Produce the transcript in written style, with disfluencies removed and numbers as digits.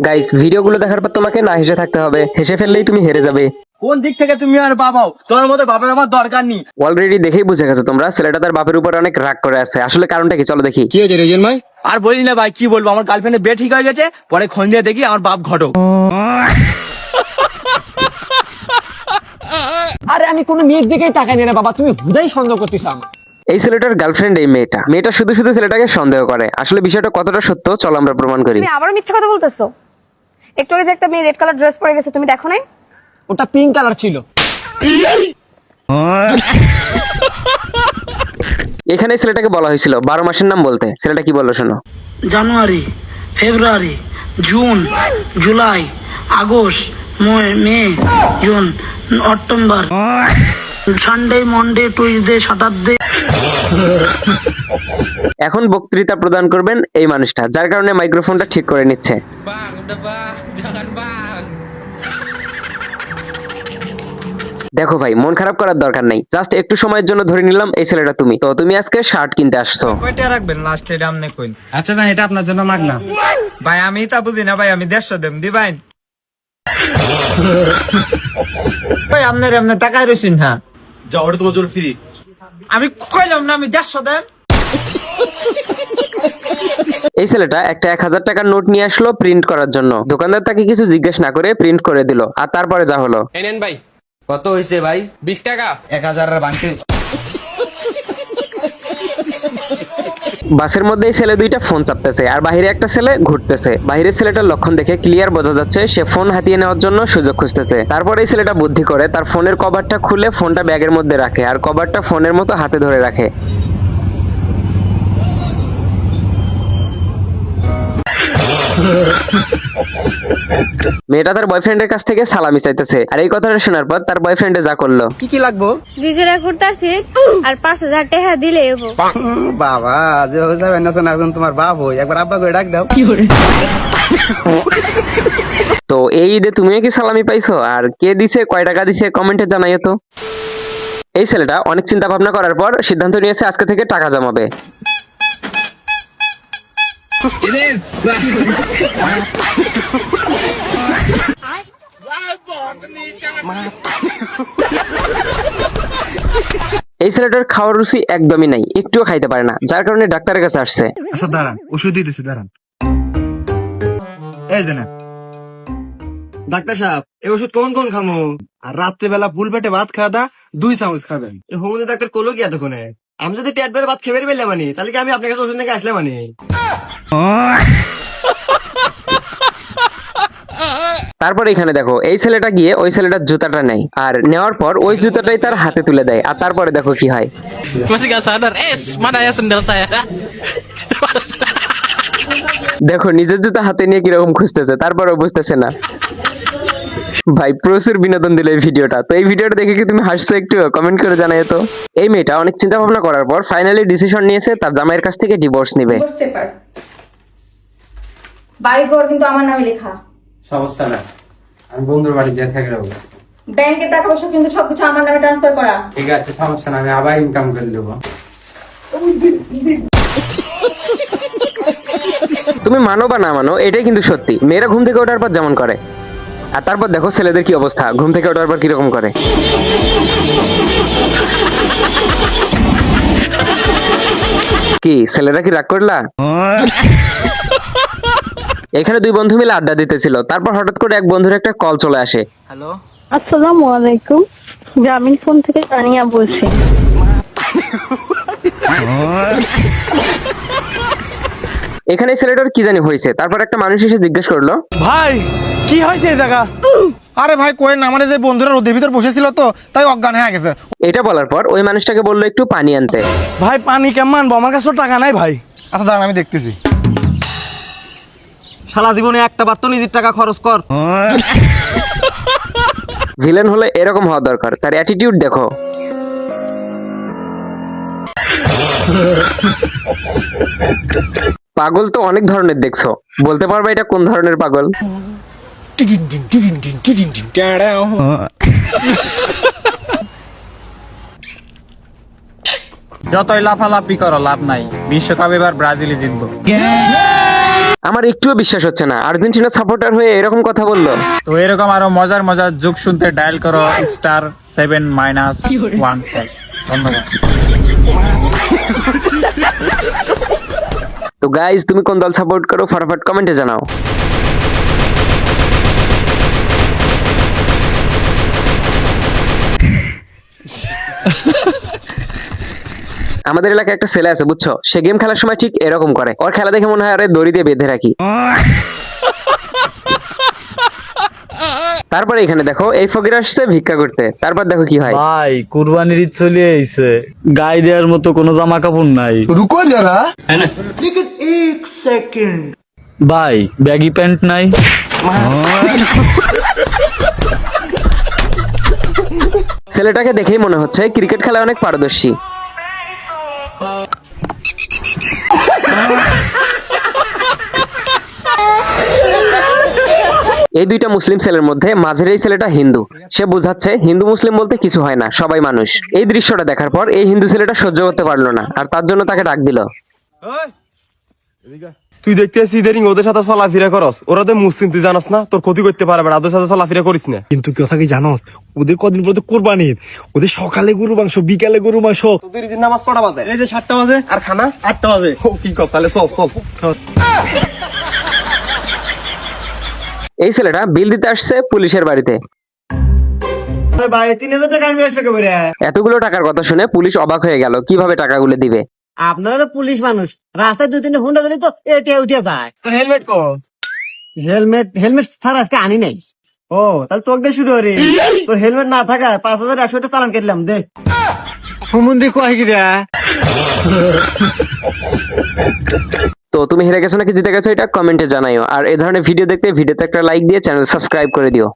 Guys, ভিডিওগুলো দেখার পর তোমাকে না হেসে থাকতে হবে, হেসে ফেললেই তুমি হেরে যাবে। কোন দিক থেকে তুমি আর বাবাও? তোমার মতো বাবার আমার দরকার নেই। অলরেডি দেখেই বুঝে গেছো তোমরা, ছেলেটা তার বাপের উপর অনেক রাগ করে আছে। আসলে কারণটা কি, চলো দেখি। কি হয়েছে রেজন ভাই? আর বলি না ভাই, কি বলবো, আমার গার্লফ্রেন্ডের বিয়ে ঠিক হয়ে গেছে, পরে খোঁজ দিয়ে দেখি আমার বাপ ঘটক। আরে আমি কোনো মেয়ের দিকেই তাকাই না বাবা, তুমি হুদাই সন্দেহ করতেছো আমার। এই ছেলেটার গার্লফ্রেন্ড এই মেয়েটা শুধু শুধু ছেলেটাকে সন্দেহ করে। আসলে বিষয়টা কতটা সত্য চলো আমরা প্রমাণ করি। তুমি আবারও মিথ্যা কথা বলতেছো। একটু আগে যে একটা মেয়ে রেড কালার ড্রেস পরে গেছে, তুমি দেখো নাই? ওটা পিঙ্ক কালার ছিল। এখানে ছেলেটাকে বলা হয়েছিল 12 মাসের নাম বলতে। ছেলেটা কি বললো শোনো। January, February, June, July, August, May, June, October, Sunday, Monday, Tuesday, Saturday. এখন বক্তৃতা প্রদান করবেন এই মানুষটা, যার কারণে মাইক্রোফোনটা ঠিক করে নিচ্ছে। দেখো ভাই, মন খারাপ করার দরকার নাই, জাস্ট একটু সময়ের জন্য ধরে নিলাম এই ছেলেটা তুমি। তো তুমি আজকে শার্ট কিনতে আসছো। কয়টা রাখবেন লাস্টে আমনে কইন? আচ্ছা না, এটা আপনার জন্য মাগনা। ভাই আমি তা বুঝি না ভাই, আমি 150 দেম দিবাইন। ভাই আমনে টাকা রইছেন না। যা, ওটা তো জোর ফ্রি। আমি কইলাম না আমি 150 দেম। এই ছেলেটা একটা 1000 টাকার নোট নিয়ে আসলো প্রিন্ট করার জন্য। দোকানদার তাকে কিছু জিজ্ঞেস না করে প্রিন্ট করে দিল। আর তারপরে যা হলো, এনেন ভাই। কত হয়েছে ভাই? 20 টাকা। 1000 এর বাংকে। বাসের মধ্যে এই ছেলে দুইটা ফোন চাপতেছে আর বাইরে একটা ছেলে ঘুরতেছে। বাইরের ছেলেটার লক্ষণ দেখে ক্লিয়ার বোঝা যাচ্ছে সে ফোন হাতিয়ে নেওয়ার জন্য সুযোগ খুঁজতেছে। তারপরে এই ছেলেটা বুদ্ধি করে তার ফোনের কভারটা খুলে ফোনটা ব্যাগের মধ্যে রাখে আর কভারটা ফোনের মতো হাতে ধরে রাখে। মেয়েটা তার বয়ফ্রেন্ডের কাছ থেকে সালামি চাইতেছে। আর এই কথাটা শোনার পর তার বয়ফ্রেন্ডে যা করলো। কি কি লাগবো? ডিজেলা কুর্তাছি আর 5000 টাকা দিলে হবো। বাবা যে হয়ে যাবে না, এখন তোমার বাপ হই, একবার আব্বা করে ডাক দাও। তো এই ঈদে তুমিও কি সালামি পাইছো? আর কে দিছে, কয় টাকা দিছে, কমেন্টে জানাইও তো। এই ছেলেটা অনেক চিন্তা ভাবনা করার পর সিদ্ধান্ত নিয়েছে আজকে থেকে টাকা জমাবে। এই ছেলেটার খাওয়ার রুচি একদমই নাই, একটুও খাইতে পারে না, যার কারণে ডাক্তারের কাছে আসছে। আচ্ছা দাঁড়ান, ওষুধ দিতেছি, দাঁড়ান। এই যে না ডাক্তার সাহেব, এই ওষুধ কোন কোন খামো? আর রাত্রেবেলা ফুল পেটে ভাত খাওয়া দা 2 চামচ খাবেন। হোমিওপ্যাথি ডাক্তার কলো কি এতক্ষণে? আমি যদি পেট ভরে ভাত খেয়ে বেরবে মানে, তাহলে কি আমি আপনার কাছে ওষুধ নিয়ে আসলে মানে? তারপর এখানে দেখো, এই ছেলেটা গিয়ে ওই ছেলেটার জুতাটা নেয় আর নেওয়ার পর ওই জুতাটাই তার হাতে তুলে দেয়। আর তারপরে দেখো কি হয়। Masih gak sadar, mana ya sendal saya? দেখো নিজের জুতা হাতে নিয়ে কিরকম খুঁজতেছে, তারপরেও বুঝতেছে না। ভাই প্রচুর বিনোদন দিল এই ভিডিওটা। তো এই ভিডিওটা দেখে কি তুমি হাসছো? একটু কমেন্ট করে জানাই তো। এই মেয়েটা অনেক চিন্তা ভাবনা করার পর ফাইনালি ডিসিশন নিয়েছে তার জামাইয়ের কাছ থেকে ডিভোর্স নেবে। বাড়ি ঘর কিন্তু আমার নামে লেখা। সমস্যা না, আমি বন্ধুর বাড়ি যেয়ে থেকে যাবো। ব্যাংকের টাকা পয়সা কিন্তু সবকিছু আমার নামে ট্রান্সফার করা। ঠিক আছে, সমস্যা না, আমি আবার ইনকাম করে দেবো। তুমি মানো বা না মানো, এটাই কিন্তু সত্যি। মেয়েরা ঘুম থেকে ওঠার পর যেমন করে, আর তারপর দেখো ছেলেদের কি অবস্থা, ঘুম থেকে ওঠার পর কিরকম করে। কি ছেলেরা কি রাগ করলা? এখানে দুই বন্ধু মিলে আড্ডা দিতেছিল। তারপর হঠাৎ করে এক বন্ধুর একটা কল চলে আসে। হ্যালো, আসসালামু আলাইকুম, গ্রামীণ ফোন থেকে তানিয়া বলছি। এখানে ছেলেটার কি জানি হয়েছে। তারপর একটা মানুষ এসে জিজ্ঞেস করলো, ভাই কি হয়েছে এই জায়গা? আরে ভাই কোয়েন, আমাদের যে বন্ধুরা রোদের ভিতর বসেছিল তো, তাই অজ্ঞান হয়ে গেছে। এটা বলার পর ওই মানুষটাকে বললো একটু পানি আনতে। ভাই পানি কেমন আনবো, আমার কাছে তো টাকা নাই ভাই। আচ্ছা দাঁড়ান আমি দেখতেছি। সারা জীবনে একটা বার তো নিজের টাকা খরচ কর। ভিলেন হলে এরকম হওয়া দরকার, তার অ্যাটিটিউড দেখো। পাগল তো অনেক ধরনের দেখছো, বলতে পারবে এটা কোন ধরনের পাগল? যতই লাফালাফি করো লাভ নাই, বিশ্বকাপ এবার ব্রাজিলই জিতবো। আমার একটুও বিশ্বাস হচ্ছে না, আর্জেন্টিনা সাপোর্টার হয়ে এরকম কথা বললো। তো এরকম আরো মজার মজার যোগ শুনতে ডায়াল করো *7-1#। ধন্যবাদ। তো গাইজ, তুমি কোন দল সাপোর্ট করো ফটাফট কমেন্টে জানাও। আমাদের এলাকায় একটা ছেলে আছে বুঝছো, সে গেম খেলার সময় ঠিক এরকম করে। ওর খেলা দেখে মনে হয় আরে দড়ি দিয়ে বেঁধে রাখি। তারপরে এখানে দেখো এই ফকির আসছে ভিক্ষা করতে, তারপর দেখো কি হয়। ভাই কুরবানির ঈদ চলে আইছে, গায়ে দেওয়ার মতো কোনো জামা কাপড় নাই। রুকো যারা ভাই ব্যাগি প্যান্ট নাই। ছেলেটাকে দেখেই মনে হচ্ছে ক্রিকেট খেলায় অনেক পারদর্শী। এই দুইটা মুসলিম ছেলের মধ্যে মাঝের এই ছেলেটা হিন্দু। সে বুঝাচ্ছে হিন্দু মুসলিম বলতে কিছু হয় না, সবাই মানুষ। এই দৃশ্যটা দেখার পর এই হিন্দু ছেলেটা সহ্য করতে পারলো না, আর তার জন্য তাকে ডাক দিল। তুই দেখতেছিস ইদারিং ওদের সাথে চলাফেরা করস, ওরা তো মুসলিম, তুই জানাস না তোর ক্ষতি করতে পারবে না, ওদের সাথে চলাফেরা করিস না। কিন্তু কথা কি জানোস, ওদের কদিন পর তো কুরবানি ঈদ, ওদের সকালে গরু মাংস, বিকালে গরু মাংস। তোদের ঈদের নামাজ কটা বাজে? এই যে 7টা বাজে। আর খানা 8টা বাজে। ও, কি কর তাহলে, চল চল। এই ছেলেটা বিল দিতে আসছে পুলিশের বাড়িতে। ভাই 3000 টাকা আমি আসবে কেবরে। এতগুলো টাকার কথা শুনে পুলিশ অবাক হয়ে গেল, কিভাবে টাকাগুলো দিবে। আপনারা তো পুলিশ মানুষ, রাস্তায় 2-3 হুন্ডা দিলে তো এটে উঠে যায়। তোর হেলমেট কো? হেলমেট স্যার আজকে আনি নাই। ও তাহলে তোকে দিয়ে শুরু হরি। তোর হেলমেট না থাকা 5100 টাকা চালান কেটলাম দে। হুমুন্দি কয় কি রে? তো তুমি হেরে গেছো নাকি জিতে গেছো, এটা কমেন্টে জানাইও। আর এই ধরনের ভিডিও দেখতে ভিডিওতে একটা লাইক দিয়ে চ্যানেল সাবস্ক্রাইব করে দিও।